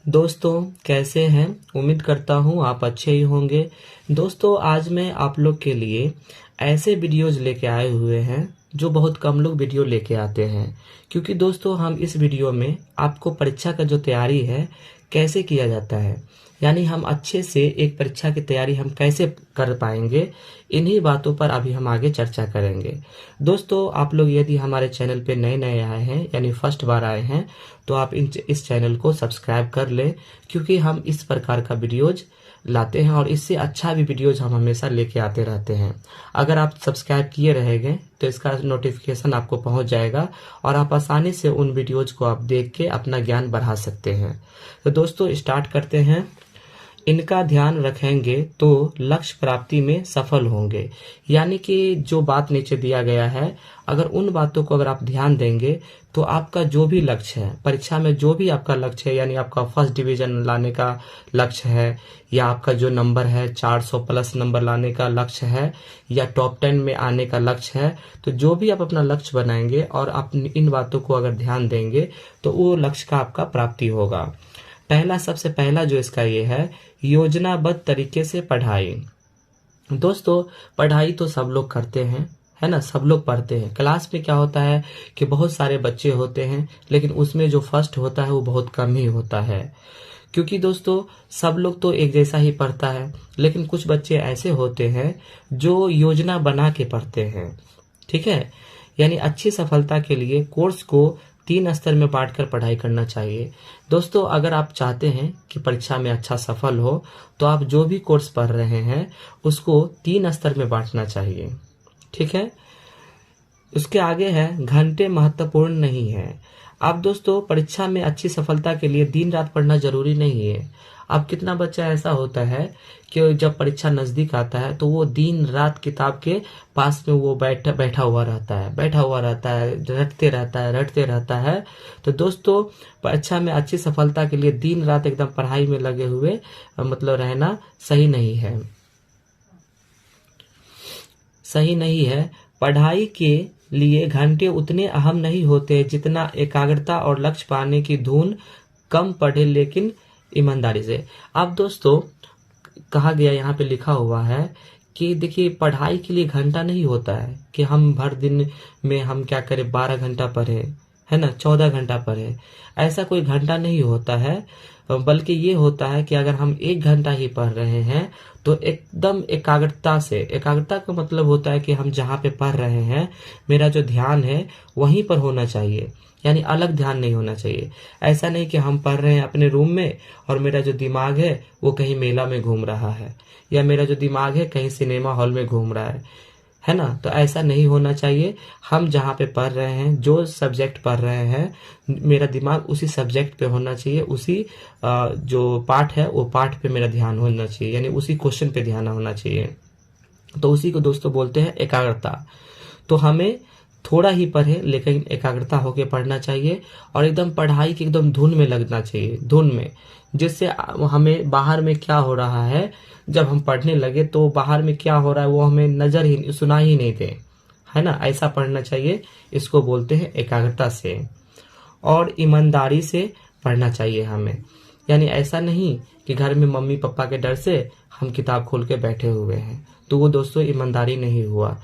दोस्तों कैसे हैं। उम्मीद करता हूँ आप अच्छे ही होंगे। दोस्तों आज मैं आप लोग के लिए ऐसे वीडियोज लेके आए हुए हैं जो बहुत कम लोग वीडियो लेके आते हैं, क्योंकि दोस्तों हम इस वीडियो में आपको परीक्षा का जो तैयारी है कैसे किया जाता है, यानी हम अच्छे से एक परीक्षा की तैयारी हम कैसे कर पाएंगे, इन्हीं बातों पर अभी हम आगे चर्चा करेंगे। दोस्तों आप लोग यदि हमारे चैनल पे नए नए आए हैं यानी फर्स्ट बार आए हैं तो आप इस चैनल को सब्सक्राइब कर लें, क्योंकि हम इस प्रकार का वीडियोज लाते हैं और इससे अच्छा भी वीडियोज हम हमेशा लेके आते रहते हैं। अगर आप सब्सक्राइब किए रहेंगे तो इसका नोटिफिकेशन आपको पहुंच जाएगा और आप आसानी से उन वीडियोज को आप देख के अपना ज्ञान बढ़ा सकते हैं। तो दोस्तों स्टार्ट करते हैं। इनका ध्यान रखेंगे तो लक्ष्य प्राप्ति में सफल होंगे, यानी कि जो बात नीचे दिया गया है, अगर उन बातों को अगर आप ध्यान देंगे तो आपका जो भी लक्ष्य है परीक्षा में, जो भी आपका लक्ष्य है, यानी आपका फर्स्ट डिवीजन लाने का लक्ष्य है या आपका जो नंबर है 400 प्लस नंबर लाने का लक्ष्य है या टॉप 10 में आने का लक्ष्य है, तो जो भी आप अपना लक्ष्य बनाएंगे और आप इन बातों को अगर ध्यान देंगे तो वो लक्ष्य का आपका प्राप्ति होगा। सबसे पहला जो इसका ये है, योजनाबद्ध तरीके से पढ़ाई। दोस्तों पढ़ाई तो सब लोग करते हैं, है ना, सब लोग पढ़ते हैं। क्लास में क्या होता है कि बहुत सारे बच्चे होते हैं, लेकिन उसमें जो फर्स्ट होता है वो बहुत कम ही होता है, क्योंकि दोस्तों सब लोग तो एक जैसा ही पढ़ता है, लेकिन कुछ बच्चे ऐसे होते हैं जो योजना बना के पढ़ते हैं। ठीक है, यानी अच्छी सफलता के लिए कोर्स को 3 स्तर में बांटकर पढ़ाई करना चाहिए। दोस्तों अगर आप चाहते हैं कि परीक्षा में अच्छा सफल हो तो आप जो भी कोर्स पढ़ रहे हैं उसको 3 स्तर में बांटना चाहिए। ठीक है, उसके आगे है घंटे महत्वपूर्ण नहीं है। अब दोस्तों परीक्षा में अच्छी सफलता के लिए दिन रात पढ़ना जरूरी नहीं है। अब कितना बच्चा ऐसा होता है कि जब परीक्षा नजदीक आता है तो वो दिन रात किताब के पास में वो बैठा हुआ रहता है, रटते रहता है। तो दोस्तों परीक्षा में अच्छी सफलता के लिए दिन रात एकदम पढ़ाई में लगे हुए रहना सही नहीं है। पढ़ाई के लिए घंटे उतने अहम नहीं होते जितना एकाग्रता और लक्ष्य पाने की धुन। कम पढ़े लेकिन ईमानदारी से। अब दोस्तों कहा गया, यहाँ पे लिखा हुआ है कि देखिए पढ़ाई के लिए घंटा नहीं होता है कि हम भर दिन में हम क्या करें 12 घंटा पढ़े, है ना, 14 घंटा पढ़े, ऐसा कोई घंटा नहीं होता है। बल्कि ये होता है कि अगर हम 1 घंटा ही पढ़ रहे हैं तो एकदम एकाग्रता का मतलब होता है कि हम जहाँ पे पढ़ रहे हैं मेरा जो ध्यान है वहीं पर होना चाहिए, यानी अलग ध्यान नहीं होना चाहिए। ऐसा नहीं कि हम पढ़ रहे हैं अपने रूम में और मेरा जो दिमाग है वो कहीं मेला में घूम रहा है या मेरा जो दिमाग है कहीं सिनेमा हॉल में घूम रहा है ना, तो ऐसा नहीं होना चाहिए। हम जहाँ पे पढ़ रहे हैं, जो सब्जेक्ट पढ़ रहे हैं, मेरा दिमाग उसी सब्जेक्ट पे होना चाहिए, उसी जो पाठ है वो पाठ पे मेरा ध्यान होना चाहिए, यानी उसी क्वेश्चन पे ध्यान होना चाहिए। तो उसी को दोस्तों बोलते हैं एकाग्रता। तो हमें थोड़ा ही पढ़े लेकिन एकाग्रता होके पढ़ना चाहिए और एकदम पढ़ाई की एकदम धुन में लगना चाहिए, धुन में, जिससे हमें बाहर में क्या हो रहा है जब हम पढ़ने लगे तो बाहर में क्या हो रहा है वो हमें सुना ही नहीं दे, है ना, ऐसा पढ़ना चाहिए। इसको बोलते हैं एकाग्रता से। और ईमानदारी से पढ़ना चाहिए हमें, यानी ऐसा नहीं कि घर में मम्मी पापा के डर से हम किताब खोल के बैठे हुए हैं, तो वो दोस्तों ईमानदारी नहीं हुआ।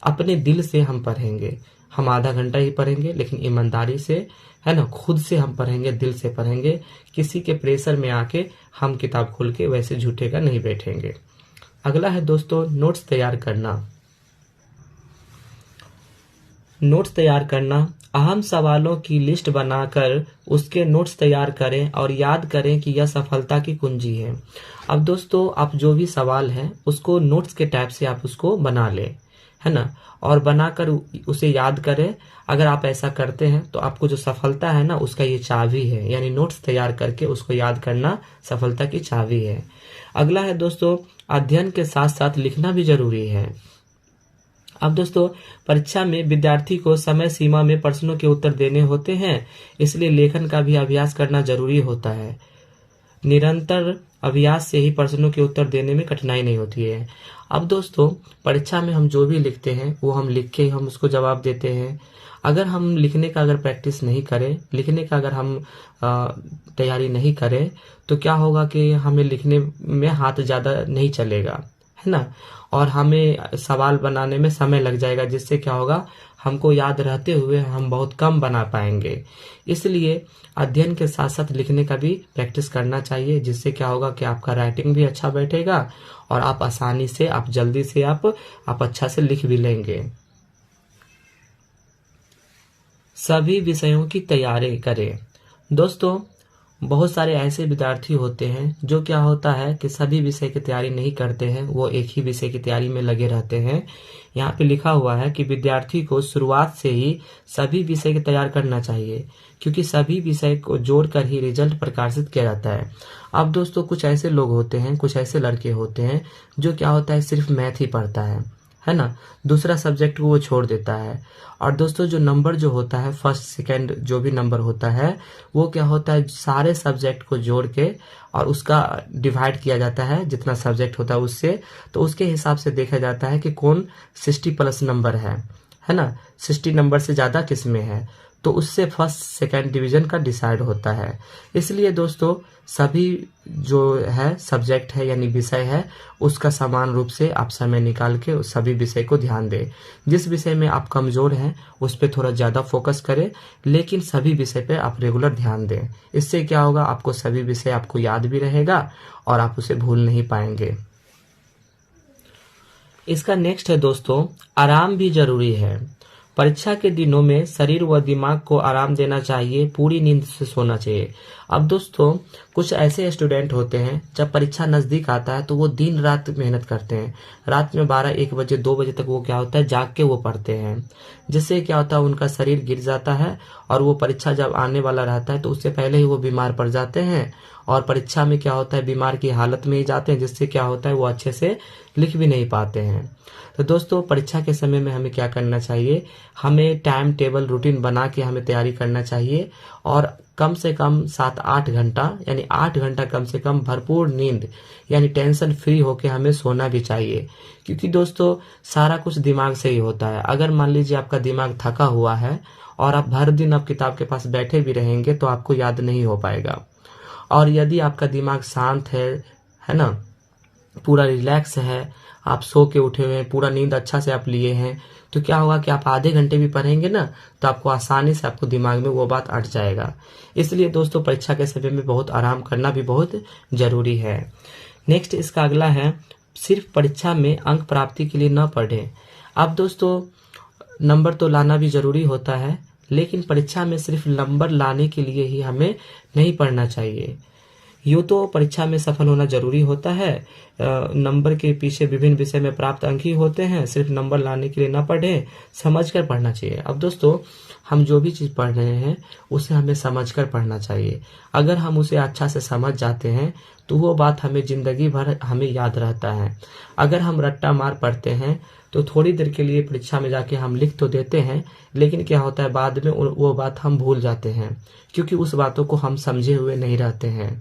अपने दिल से हम पढ़ेंगे, हम आधा घंटा ही पढ़ेंगे लेकिन ईमानदारी से, है ना, खुद से हम पढ़ेंगे, दिल से पढ़ेंगे, किसी के प्रेशर में आके हम किताब खोल के वैसे झूठे का नहीं बैठेंगे। अगला है दोस्तों नोट्स तैयार करना। नोट्स तैयार करना, अहम सवालों की लिस्ट बनाकर उसके नोट्स तैयार करें और याद करें कि यह सफलता की कुंजी है। अब दोस्तों आप जो भी सवाल है उसको नोट्स के टाइप से आप उसको बना लें, है ना, और बनाकर उसे याद करें। अगर आप ऐसा करते हैं तो आपको जो सफलता है ना उसका ये चाबी है, यानी नोट्स तैयार करके उसको याद करना सफलता की चाबी है। अगला है दोस्तों अध्ययन के साथ साथ लिखना भी जरूरी है। अब दोस्तों परीक्षा में विद्यार्थी को समय सीमा में प्रश्नों के उत्तर देने होते हैं, इसलिए लेखन का भी अभ्यास करना जरूरी होता है। निरंतर अभ्यास से ही प्रश्नों के उत्तर देने में कठिनाई नहीं होती है। अब दोस्तों, परीक्षा में हम जो भी लिखते हैं वो हम लिख के हम उसको जवाब देते हैं। अगर हम लिखने का अगर प्रैक्टिस नहीं करें, लिखने का अगर हम तैयारी नहीं करें, तो क्या होगा कि हमें लिखने में हाथ ज़्यादा नहीं चलेगा, है ना, और हमें सवाल बनाने में समय लग जाएगा, जिससे क्या होगा, हमको याद रहते हुए हम बहुत कम बना पाएंगे। इसलिए अध्ययन के साथ साथ लिखने का भी प्रैक्टिस करना चाहिए, जिससे क्या होगा कि आपका राइटिंग भी अच्छा बैठेगा और आप आसानी से, आप जल्दी से आप अच्छा से लिख भी लेंगे। सभी विषयों की तैयारी करें। दोस्तों, बहुत सारे ऐसे विद्यार्थी होते हैं जो क्या होता है कि सभी विषय की तैयारी नहीं करते हैं, वो एक ही विषय की तैयारी में लगे रहते हैं। यहाँ पे लिखा हुआ है कि विद्यार्थी को शुरुआत से ही सभी विषय की तैयार करना चाहिए, क्योंकि सभी विषय को जोड़कर ही रिजल्ट प्रकाशित किया जाता है। अब दोस्तों, कुछ ऐसे लोग होते हैं, कुछ ऐसे लड़के होते हैं जो क्या होता है, सिर्फ मैथ ही पढ़ता है ना, दूसरा सब्जेक्ट को वो छोड़ देता है। और दोस्तों, जो नंबर जो होता है, फर्स्ट सेकंड जो भी नंबर होता है, वो क्या होता है, सारे सब्जेक्ट को जोड़ के और उसका डिवाइड किया जाता है, जितना सब्जेक्ट होता है उससे, तो उसके हिसाब से देखा जाता है कि कौन 60+ नंबर है ना, 60 नंबर से ज़्यादा किस में है, तो उससे फर्स्ट सेकंड डिवीजन का डिसाइड होता है। इसलिए दोस्तों, सभी जो है सब्जेक्ट है यानी विषय है, उसका समान रूप से आप समय निकाल के उस सभी विषय को ध्यान दें। जिस विषय में आप कमज़ोर हैं उस पर थोड़ा ज़्यादा फोकस करें, लेकिन सभी विषय पे आप रेगुलर ध्यान दें। इससे क्या होगा, आपको सभी विषय आपको याद भी रहेगा और आप उसे भूल नहीं पाएंगे। इसका नेक्स्ट है दोस्तों, आराम भी जरूरी है। परीक्षा के दिनों में शरीर व दिमाग को आराम देना चाहिए, पूरी नींद से सोना चाहिए। अब दोस्तों, कुछ ऐसे स्टूडेंट होते हैं, जब परीक्षा नज़दीक आता है तो वो दिन रात मेहनत करते हैं, रात में 12-1 बजे 2 बजे तक वो क्या होता है, जाग के वो पढ़ते हैं, जिससे क्या होता है, उनका शरीर गिर जाता है और वो परीक्षा जब आने वाला रहता है तो उससे पहले ही वो बीमार पड़ जाते हैं और परीक्षा में क्या होता है, बीमार की हालत में ही जाते हैं, जिससे क्या होता है, वो अच्छे से लिख भी नहीं पाते हैं। तो दोस्तों, परीक्षा के समय में हमें क्या करना चाहिए, हमें टाइम टेबल रूटीन बना के हमें तैयारी करना चाहिए और कम से कम 7-8 घंटा यानी 8 घंटा कम से कम भरपूर नींद यानी टेंशन फ्री होके हमें सोना भी चाहिए, क्योंकि दोस्तों सारा कुछ दिमाग से ही होता है। अगर मान लीजिए आपका दिमाग थका हुआ है और आप भर दिन आप किताब के पास बैठे भी रहेंगे तो आपको याद नहीं हो पाएगा। और यदि आपका दिमाग शांत है ना, पूरा रिलैक्स है, आप सो के उठे हुए हैं, पूरा नींद अच्छा से आप लिए हैं, तो क्या होगा कि आप आधे घंटे भी पढ़ेंगे ना तो आपको आसानी से आपको दिमाग में वो बात अट जाएगा। इसलिए दोस्तों, परीक्षा के समय में बहुत आराम करना भी बहुत जरूरी है। नेक्स्ट इसका अगला है, सिर्फ परीक्षा में अंक प्राप्ति के लिए न पढ़ें। अब दोस्तों, नंबर तो लाना भी जरूरी होता है, लेकिन परीक्षा में सिर्फ नंबर लाने के लिए ही हमें नहीं पढ़ना चाहिए। यूँ तो परीक्षा में सफल होना जरूरी होता है, नंबर के पीछे विभिन्न विषय में प्राप्त अंक ही होते हैं, सिर्फ नंबर लाने के लिए ना पढ़ें, समझकर पढ़ना चाहिए। अब दोस्तों, हम जो भी चीज़ पढ़ रहे हैं उसे हमें समझकर पढ़ना चाहिए। अगर हम उसे अच्छा से समझ जाते हैं तो वो बात हमें जिंदगी भर हमें याद रहता है। अगर हम रट्टा मार पढ़ते हैं तो थोड़ी देर के लिए परीक्षा में जाके हम लिख तो देते हैं, लेकिन क्या होता है, बाद में वो बात हम भूल जाते हैं, क्योंकि उस बातों को हम समझे हुए नहीं रहते हैं,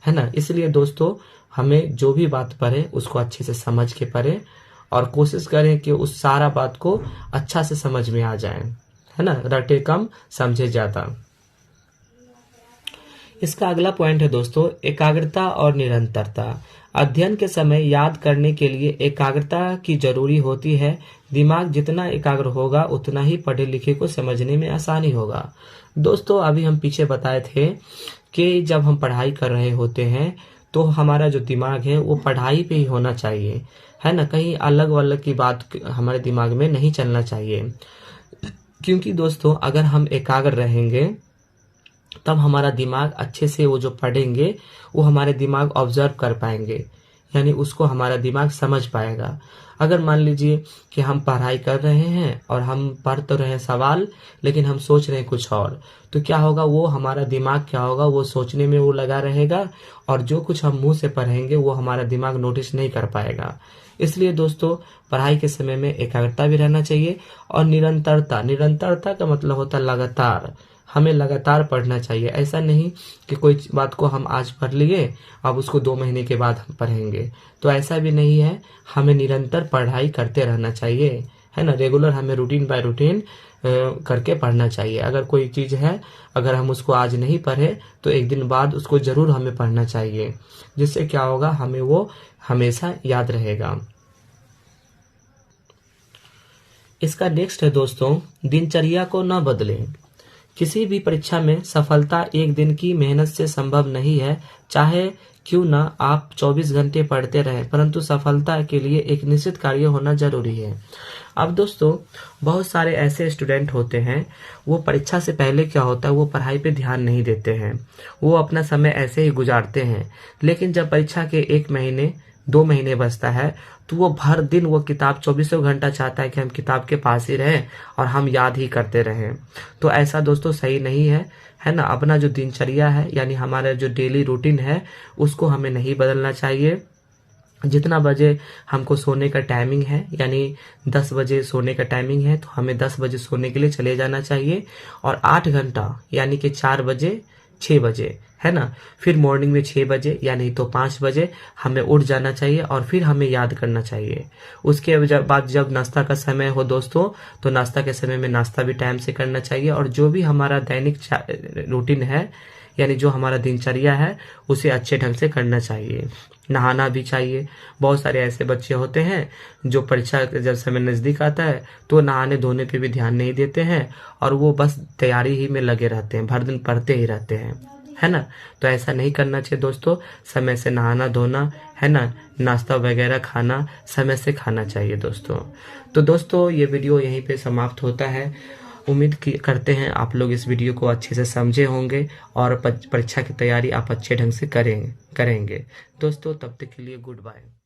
है ना। इसलिए दोस्तों, हमें जो भी बात पढ़े उसको अच्छे से समझ के पढ़े और कोशिश करें कि उस सारा बात को अच्छा से समझ में आ जाए, है ना, रटे कम समझे ज्यादा। इसका अगला पॉइंट है दोस्तों, एकाग्रता और निरंतरता। अध्ययन के समय याद करने के लिए एकाग्रता की जरूरी होती है। दिमाग जितना एकाग्र होगा उतना ही पढ़े लिखे को समझने में आसानी होगा। दोस्तों, अभी हम पीछे बताए थे कि जब हम पढ़ाई कर रहे होते हैं तो हमारा जो दिमाग है वो पढ़ाई पे ही होना चाहिए, है ना, कहीं अलग अलग की बात हमारे दिमाग में नहीं चलना चाहिए। क्योंकि दोस्तों, अगर हम एकाग्र रहेंगे तब हमारा दिमाग अच्छे से वो जो पढ़ेंगे वो हमारे दिमाग ऑब्जर्व कर पाएंगे, यानी उसको हमारा दिमाग समझ पाएगा। अगर मान लीजिए कि हम पढ़ाई कर रहे हैं और हम पढ़ तो रहे हैं सवाल, लेकिन हम सोच रहे हैं कुछ और, तो क्या होगा, वो हमारा दिमाग क्या होगा, वो सोचने में वो लगा रहेगा और जो कुछ हम मुंह से पढ़ेंगे वो हमारा दिमाग नोटिस नहीं कर पाएगा। इसलिए दोस्तों, पढ़ाई के समय में एकाग्रता भी रहना चाहिए और निरंतरता। निरंतरता का मतलब होता है लगातार, हमें लगातार पढ़ना चाहिए। ऐसा नहीं कि कोई बात को हम आज पढ़ लिए, अब उसको 2 महीने के बाद हम पढ़ेंगे, तो ऐसा भी नहीं है। हमें निरंतर पढ़ाई करते रहना चाहिए, है ना। रेगुलर हमें रूटीन बाय रूटीन करके पढ़ना चाहिए। अगर कोई चीज है, अगर हम उसको आज नहीं पढ़े तो एक दिन बाद उसको जरूर हमें पढ़ना चाहिए, जिससे क्या होगा, हमें वो हमेशा याद रहेगा। इसका नेक्स्ट है दोस्तों, दिनचर्या को न बदलें। किसी भी परीक्षा में सफलता एक दिन की मेहनत से संभव नहीं है। चाहे क्यों ना आप 24 घंटे पढ़ते रहें, परंतु सफलता के लिए एक निश्चित कार्य होना जरूरी है। अब दोस्तों, बहुत सारे ऐसे स्टूडेंट होते हैं, वो परीक्षा से पहले क्या होता है, वो पढ़ाई पे ध्यान नहीं देते हैं, वो अपना समय ऐसे ही गुजारते हैं। लेकिन जब परीक्षा के 1 महीने 2 महीने बचता है, तो वो भर दिन वो किताब 24 घंटा चाहता है कि हम किताब के पास ही रहें और हम याद ही करते रहें। तो ऐसा दोस्तों सही नहीं है ना। अपना जो दिनचर्या है, यानी हमारा जो डेली रूटीन है, उसको हमें नहीं बदलना चाहिए। जितना बजे हमको सोने का टाइमिंग है, यानी 10 बजे सोने का टाइमिंग है, तो हमें 10 बजे सोने के लिए चले जाना चाहिए। और 8 घंटा यानी कि 4 बजे 6 बजे, है ना, फिर मॉर्निंग में 6 बजे या नहीं तो 5 बजे हमें उठ जाना चाहिए और फिर हमें याद करना चाहिए। उसके बाद जब नाश्ता का समय हो दोस्तों, तो नाश्ता के समय में नाश्ता भी टाइम से करना चाहिए। और जो भी हमारा दैनिक रूटीन है, यानी जो हमारा दिनचर्या है, उसे अच्छे ढंग से करना चाहिए। नहाना भी चाहिए। बहुत सारे ऐसे बच्चे होते हैं जो परीक्षा जब समय नजदीक आता है तो नहाने धोने पे भी ध्यान नहीं देते हैं और वो बस तैयारी ही में लगे रहते हैं, भर दिन पढ़ते ही रहते हैं, है ना। तो ऐसा नहीं करना चाहिए दोस्तों। समय से नहाना धोना, है ना, नाश्ता वगैरह खाना समय से खाना चाहिए दोस्तों। तो दोस्तों, ये वीडियो यहीं पे समाप्त होता है। उम्मीद करते हैं आप लोग इस वीडियो को अच्छे से समझे होंगे और परीक्षा की तैयारी आप अच्छे ढंग से करेंगे दोस्तों। तब तक के लिए गुड बाय।